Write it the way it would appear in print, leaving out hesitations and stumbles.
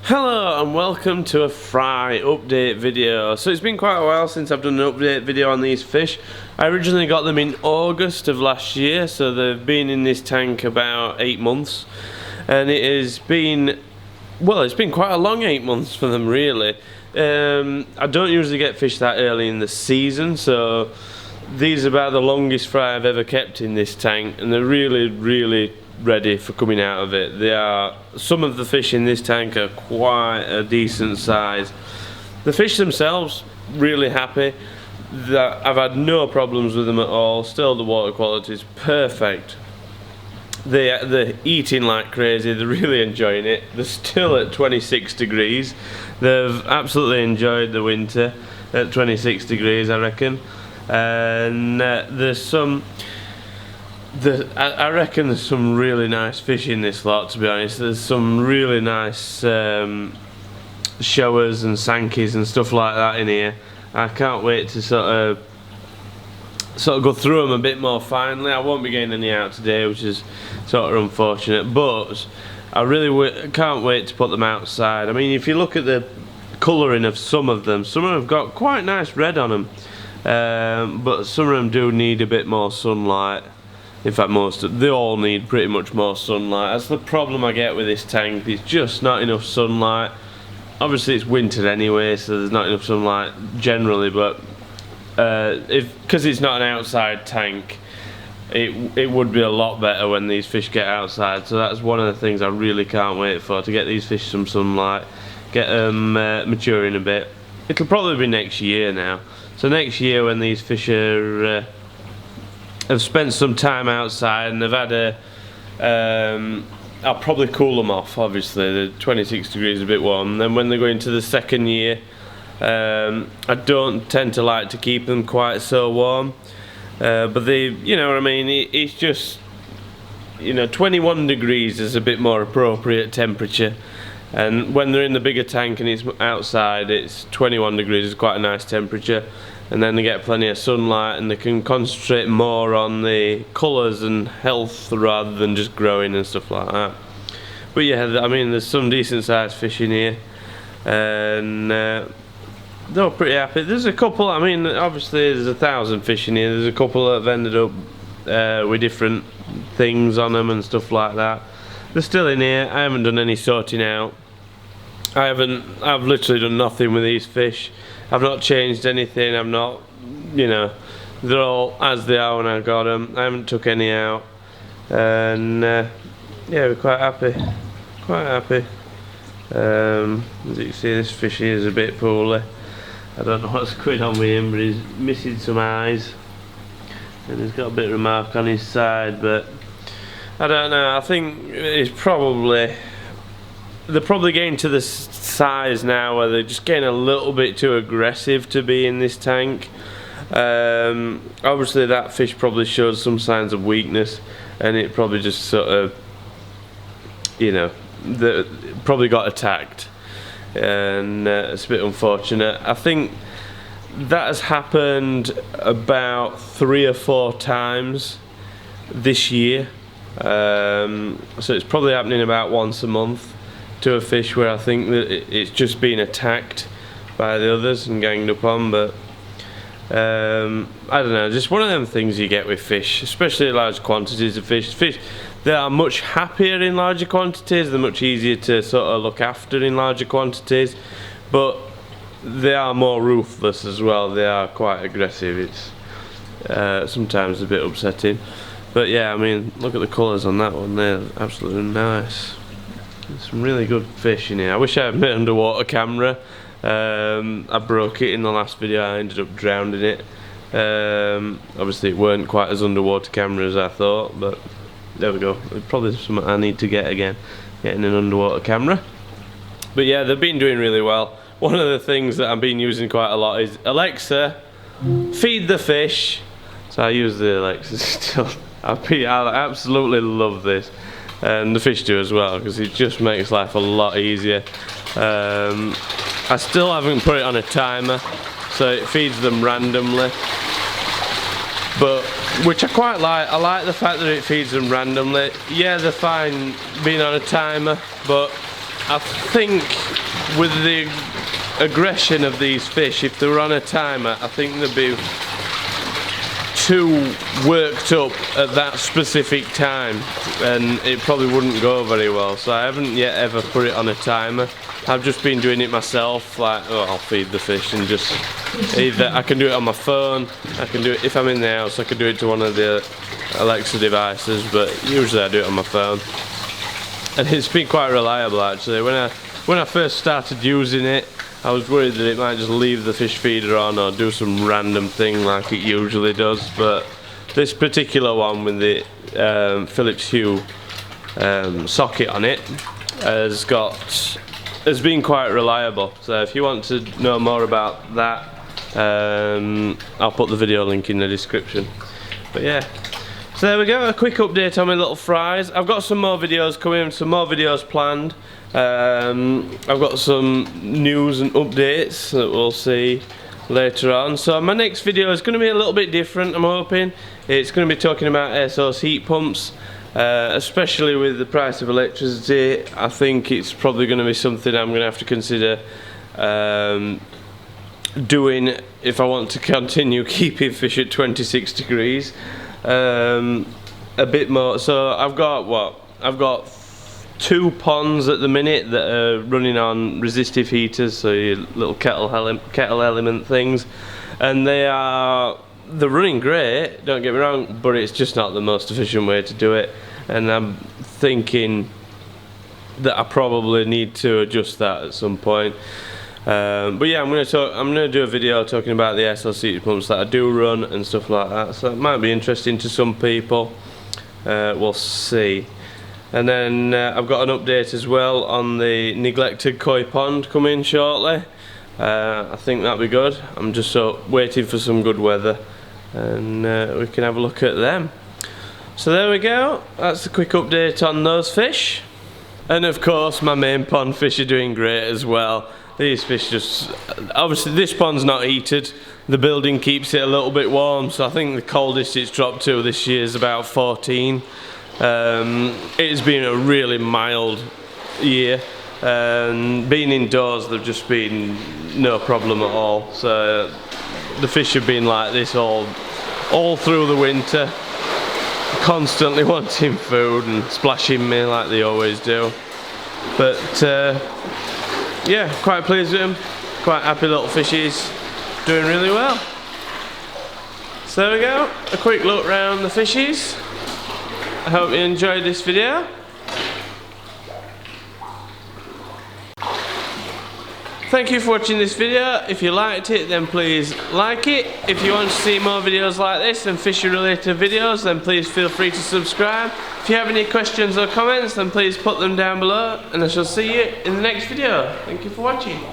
Hello and welcome to a fry update video. So it's been quite a while since I've done an update video on these fish. I originally got them in August of last year, so they've been in this tank about 8 months, and it has been, well, it's been quite a long 8 months for them really. I don't usually get fish that early in the season, so these are about the longest fry I've ever kept in this tank, and they're really ready for coming out of it. They are, some of the fish in this tank are quite a decent size. The fish themselves, really happy. I've had no problems with them at all. Still, the water quality is perfect. They're eating like crazy. They're really enjoying it. They're still at 26 degrees. They've absolutely enjoyed the winter at 26 degrees, I reckon. And there's some, I reckon there's some really nice fish in this lot, to be honest. There's some really nice showers and sankies and stuff like that in here. I can't wait to sort of go through them a bit more finely. I won't be getting any out today, which is sort of unfortunate, but I really can't wait to put them outside. I mean, if you look at the colouring of some of them have got quite nice red on them, but some of them do need a bit more sunlight. In fact, they all need pretty much more sunlight. That's the problem I get with this tank. There's just not enough sunlight. Obviously it's winter anyway, so there's not enough sunlight generally, but because it's not an outside tank, it would be a lot better when these fish get outside. So that's one of the things I really can't wait for, to get these fish some sunlight, get them maturing a bit. It'll probably be next year now. So next year, when these fish are have spent some time outside and they've had I'll probably cool them off. Obviously the 26 degrees is a bit warm. And then when they go into the second year, I don't tend to like to keep them quite so warm, but they, you know what I mean, it's just, you know, 21 degrees is a bit more appropriate temperature, and when they're in the bigger tank and it's outside, it's 21 degrees is quite a nice temperature. And then they get plenty of sunlight and they can concentrate more on the colours and health rather than just growing and stuff like that. But yeah, I mean, there's some decent sized fish in here, and they're pretty happy. There's a couple, I mean, obviously there's 1,000 fish in here. There's a couple that have ended up with different things on them and stuff like that. They're still in here. I haven't done any sorting out. I've literally done nothing with these fish. I've not changed anything. I'm not, you know, they're all as they are when I got them. I haven't took any out, and yeah, we're quite happy. As you can see, this fish here is a bit poorly. I don't know what's going on with him, but he's missing some eyes, and he's got a bit of a mark on his side. But I don't know. I think they're probably getting to the size now where they're just getting a little bit too aggressive to be in this tank. Obviously that fish probably shows some signs of weakness, and it probably just sort of, you know, probably got attacked, and it's a bit unfortunate. I think that has happened about 3 or 4 times this year, so it's probably happening about once a month to a fish where I think that it's just been attacked by the others and ganged up on. But I don't know, just one of them things you get with fish, especially large quantities of fish. They are much happier in larger quantities. They're much easier to sort of look after in larger quantities, but they are more ruthless as well. They are quite aggressive. It's sometimes a bit upsetting, but yeah, I mean, look at the colours on that one. They're absolutely nice. Some really good fish in here. I wish I had my underwater camera. I broke it in the last video. I ended up drowning it. Obviously it weren't quite as underwater camera as I thought, but there we go. It's probably something I need to get again, getting an underwater camera. But yeah, they've been doing really well. One of the things that I've been using quite a lot is Alexa, feed the fish. So I use the Alexa still. I absolutely love this. And the fish do as well, because it just makes life a lot easier. I still haven't put it on a timer, so it feeds them randomly, but which I quite like. I like the fact that it feeds them randomly. Yeah, they're fine being on a timer, but I think with the aggression of these fish, if they were on a timer, I think they'd be too worked up at that specific time, and it probably wouldn't go very well. So I haven't yet ever put it on a timer. I've just been doing it myself, like, oh, I'll feed the fish, and just either I can do it on my phone, I can do it if I'm in the house, I can do it to one of the Alexa devices, but usually I do it on my phone. And it's been quite reliable actually. When I first started using it, I was worried that it might just leave the fish feeder on or do some random thing like it usually does, but this particular one with the Philips Hue socket on it has been quite reliable. So if you want to know more about that, I'll put the video link in the description. But yeah, so there we go, a quick update on my little fries. I've got some more videos coming, some more videos planned. I've got some news and updates that we'll see later on. So my next video is going to be a little bit different, I'm hoping. It's going to be talking about air source heat pumps, especially with the price of electricity. I think it's probably going to be something I'm going to have to consider doing if I want to continue keeping fish at 26 degrees. A bit more. So I've got 2 ponds at the minute that are running on resistive heaters, so your little kettle element things, and they're running great, don't get me wrong, but it's just not the most efficient way to do it, and I'm thinking that I probably need to adjust that at some point. But yeah, I'm gonna do a video talking about the air source heat pumps that I do run and stuff like that, so it might be interesting to some people. We'll see. And then I've got an update as well on the neglected koi pond coming shortly. I think that'll be good. I'm just waiting for some good weather, and we can have a look at them. So there we go, that's a quick update on those fish. And of course my main pond fish are doing great as well. These fish just, obviously this pond's not heated, the building keeps it a little bit warm, so I think the coldest it's dropped to this year is about 14. It's been a really mild year, and being indoors they've just been no problem at all. So the fish have been like this all through the winter, constantly wanting food and splashing me like they always do. But yeah, quite pleased with them, quite happy little fishies, doing really well. So there we go, a quick look around the fishies. I hope you enjoyed this video. Thank you for watching this video. If you liked it, then please like it. If you want to see more videos like this and fishing related videos, then please feel free to subscribe. If you have any questions or comments, then please put them down below, and I shall see you in the next video. Thank you for watching.